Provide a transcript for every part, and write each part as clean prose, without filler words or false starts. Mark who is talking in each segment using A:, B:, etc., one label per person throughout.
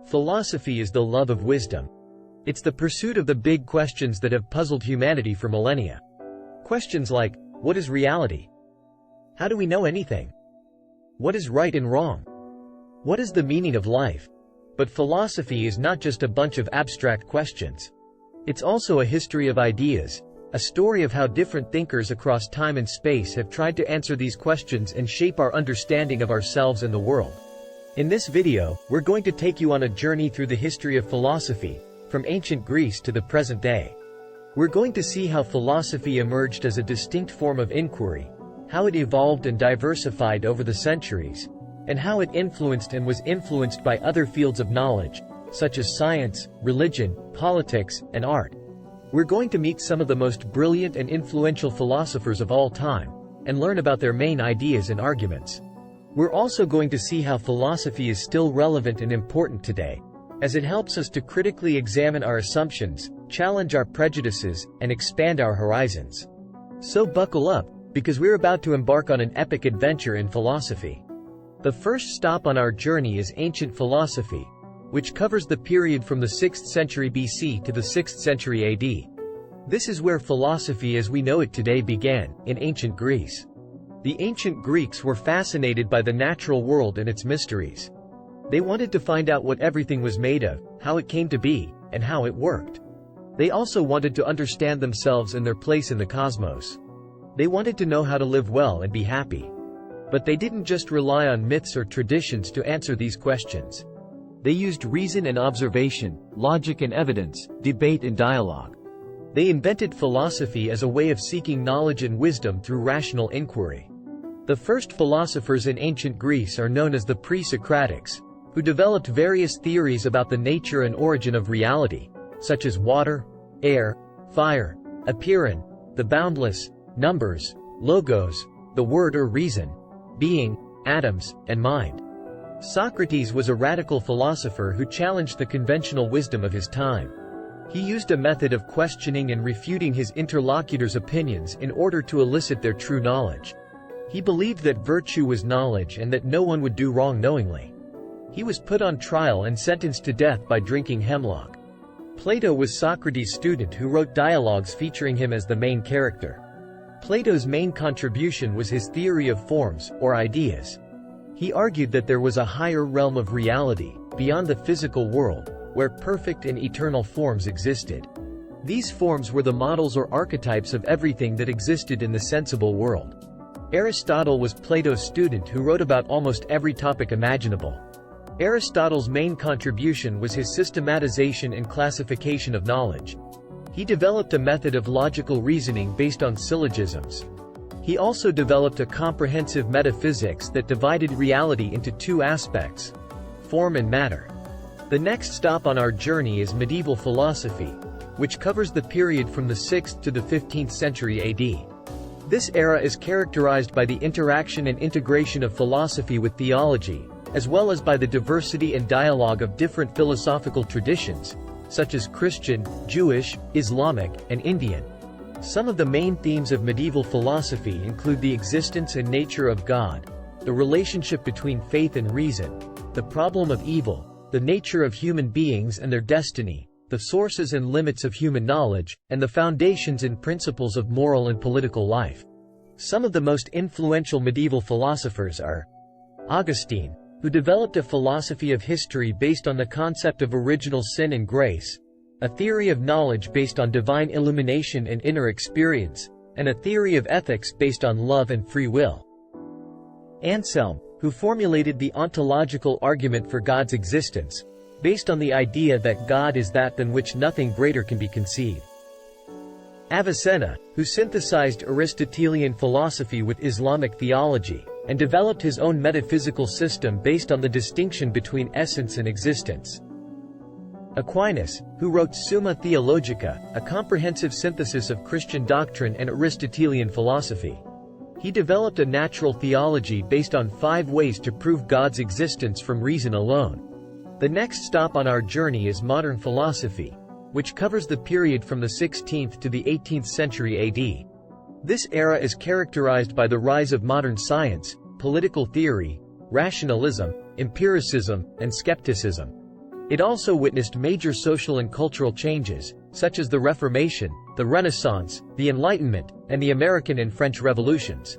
A: Philosophy is the love of wisdom. It's the pursuit of the big questions that have puzzled humanity for millennia. Questions like, what is reality? How do we know anything? What is right and wrong? What is the meaning of life? But philosophy is not just a bunch of abstract questions. It's also a history of ideas, a story of how different thinkers across time and space have tried to answer these questions and shape our understanding of ourselves and the world. In this video, we're going to take you on a journey through the history of philosophy, from ancient Greece to the present day. We're going to see how philosophy emerged as a distinct form of inquiry, how it evolved and diversified over the centuries, and how it influenced and was influenced by other fields of knowledge, such as science, religion, politics, and art. We're going to meet some of the most brilliant and influential philosophers of all time, and learn about their main ideas and arguments. We're also going to see how philosophy is still relevant and important today, as it helps us to critically examine our assumptions, challenge our prejudices, and expand our horizons. So buckle up, because we're about to embark on an epic adventure in philosophy. The first stop on our journey is ancient philosophy, which covers the period from the 6th century BC to the 6th century AD. This is where philosophy as we know it today began, in ancient Greece. The ancient Greeks were fascinated by the natural world and its mysteries. They wanted to find out what everything was made of, how it came to be, and how it worked. They also wanted to understand themselves and their place in the cosmos. They wanted to know how to live well and be happy. But they didn't just rely on myths or traditions to answer these questions. They used reason and observation, logic and evidence, debate and dialogue. They invented philosophy as a way of seeking knowledge and wisdom through rational inquiry. The first philosophers in ancient Greece are known as the pre-Socratics, who developed various theories about the nature and origin of reality, such as water, air, fire, apeiron, the boundless, numbers, logos, the word or reason, being, atoms, and mind. Socrates was a radical philosopher who challenged the conventional wisdom of his time. He used a method of questioning and refuting his interlocutors' opinions in order to elicit their true knowledge. He believed that virtue was knowledge and that no one would do wrong knowingly. He was put on trial and sentenced to death by drinking hemlock. Plato was Socrates' student who wrote dialogues featuring him as the main character. Plato's main contribution was his theory of forms, or ideas. He argued that there was a higher realm of reality, beyond the physical world, where perfect and eternal forms existed. These forms were the models or archetypes of everything that existed in the sensible world. Aristotle was Plato's student who wrote about almost every topic imaginable. Aristotle's main contribution was his systematization and classification of knowledge. He developed a method of logical reasoning based on syllogisms. He also developed a comprehensive metaphysics that divided reality into two aspects: form and matter. The next stop on our journey is medieval philosophy, which covers the period from the 6th to the 15th century AD. This era is characterized by the interaction and integration of philosophy with theology, as well as by the diversity and dialogue of different philosophical traditions, such as Christian, Jewish, Islamic, and Indian. Some of the main themes of medieval philosophy include the existence and nature of God, the relationship between faith and reason, the problem of evil, the nature of human beings and their destiny, the sources and limits of human knowledge, and the foundations and principles of moral and political life. Some of the most influential medieval philosophers are Augustine, who developed a philosophy of history based on the concept of original sin and grace, a theory of knowledge based on divine illumination and inner experience, and a theory of ethics based on love and free will. Anselm, who formulated the ontological argument for God's existence, based on the idea that God is that than which nothing greater can be conceived. Avicenna, who synthesized Aristotelian philosophy with Islamic theology, and developed his own metaphysical system based on the distinction between essence and existence. Aquinas, who wrote Summa Theologica, a comprehensive synthesis of Christian doctrine and Aristotelian philosophy. He developed a natural theology based on 5 ways to prove God's existence from reason alone. The next stop on our journey is modern philosophy, which covers the period from the 16th to the 18th century AD. This era is characterized by the rise of modern science, political theory, rationalism, empiricism, and skepticism. It also witnessed major social and cultural changes, such as the Reformation, the Renaissance, the Enlightenment, and the American and French Revolutions.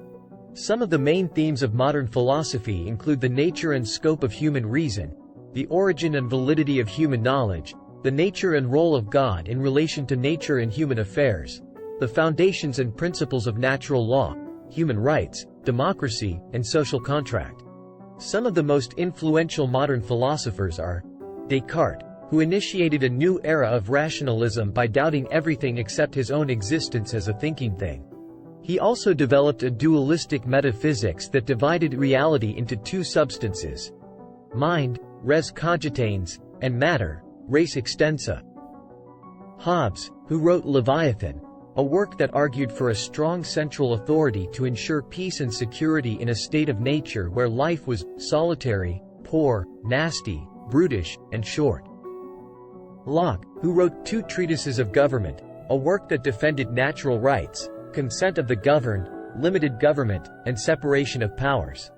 A: Some of the main themes of modern philosophy include the nature and scope of human reason, the origin and validity of human knowledge, the nature and role of God in relation to nature and human affairs, the foundations and principles of natural law, human rights, democracy, and social contract. Some of the most influential modern philosophers are Descartes, who initiated a new era of rationalism by doubting everything except his own existence as a thinking thing. He also developed a dualistic metaphysics that divided reality into two substances: mind, res cogitans, and matter, res extensa. Hobbes, who wrote Leviathan, a work that argued for a strong central authority to ensure peace and security in a state of nature where life was solitary, poor, nasty, brutish, and short. Locke, who wrote two treatises of government, a work that defended natural rights, consent of the governed, limited government, and separation of powers.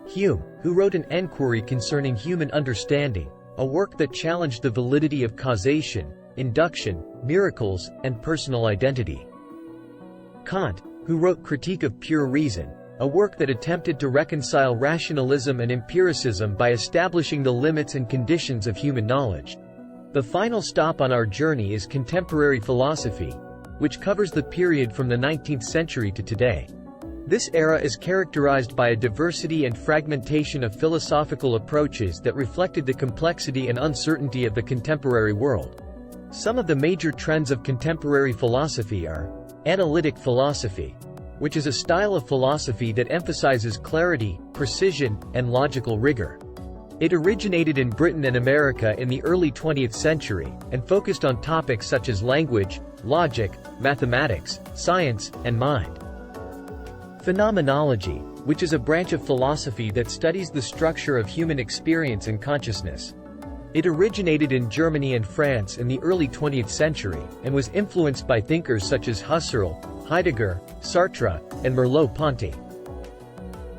A: Hume, who wrote an enquiry concerning human understanding, a work that challenged the validity of causation, induction, miracles, and personal identity. Kant, who wrote Critique of Pure Reason, a work that attempted to reconcile rationalism and empiricism by establishing the limits and conditions of human knowledge. The final stop on our journey is contemporary philosophy, which covers the period from the 19th century to today. This era is characterized by a diversity and fragmentation of philosophical approaches that reflected the complexity and uncertainty of the contemporary world. Some of the major trends of contemporary philosophy are analytic philosophy, which is a style of philosophy that emphasizes clarity, precision, and logical rigor. It originated in Britain and America in the early 20th century, and focused on topics such as language, logic, mathematics, science, and mind. Phenomenology, which is a branch of philosophy that studies the structure of human experience and consciousness. It originated in Germany and France in the early 20th century, and was influenced by thinkers such as Husserl, Heidegger, Sartre, and Merleau-Ponty.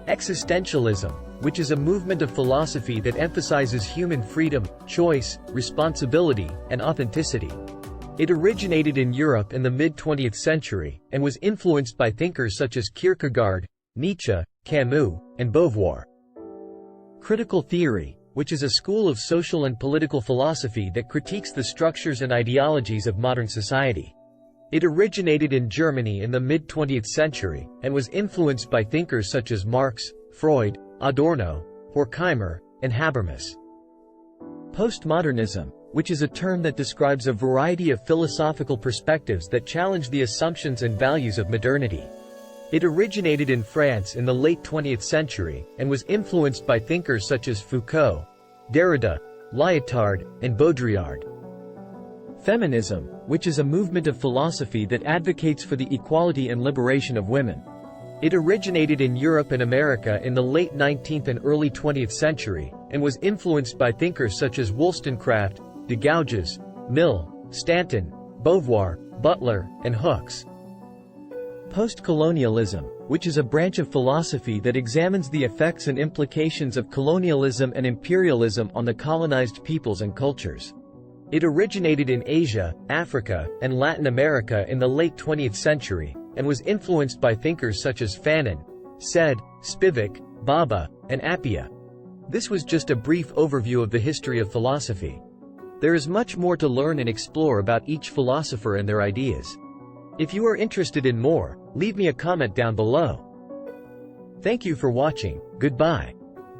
A: Existentialism, which is a movement of philosophy that emphasizes human freedom, choice, responsibility, and authenticity. It originated in Europe in the mid-20th century, and was influenced by thinkers such as Kierkegaard, Nietzsche, Camus, and Beauvoir. Critical theory, which is a school of social and political philosophy that critiques the structures and ideologies of modern society. It originated in Germany in the mid-20th century, and was influenced by thinkers such as Marx, Freud, Adorno, Horkheimer, and Habermas. Postmodernism, which is a term that describes a variety of philosophical perspectives that challenge the assumptions and values of modernity. It originated in France in the late 20th century, and was influenced by thinkers such as Foucault, Derrida, Lyotard, and Baudrillard. Feminism, which is a movement of philosophy that advocates for the equality and liberation of women. It originated in Europe and America in the late 19th and early 20th century, and was influenced by thinkers such as Wollstonecraft, de Gouges, Mill, Stanton, Beauvoir, Butler, and Hooks. Post-colonialism, which is a branch of philosophy that examines the effects and implications of colonialism and imperialism on the colonized peoples and cultures. It originated in Asia, Africa, and Latin America in the late 20th century, and was influenced by thinkers such as Fanon, Said, Spivak, Baba, and Appia. This was just a brief overview of the history of philosophy. There is much more to learn and explore about each philosopher and their ideas. If you are interested in more, leave me a comment down below. Thank you for watching. Goodbye.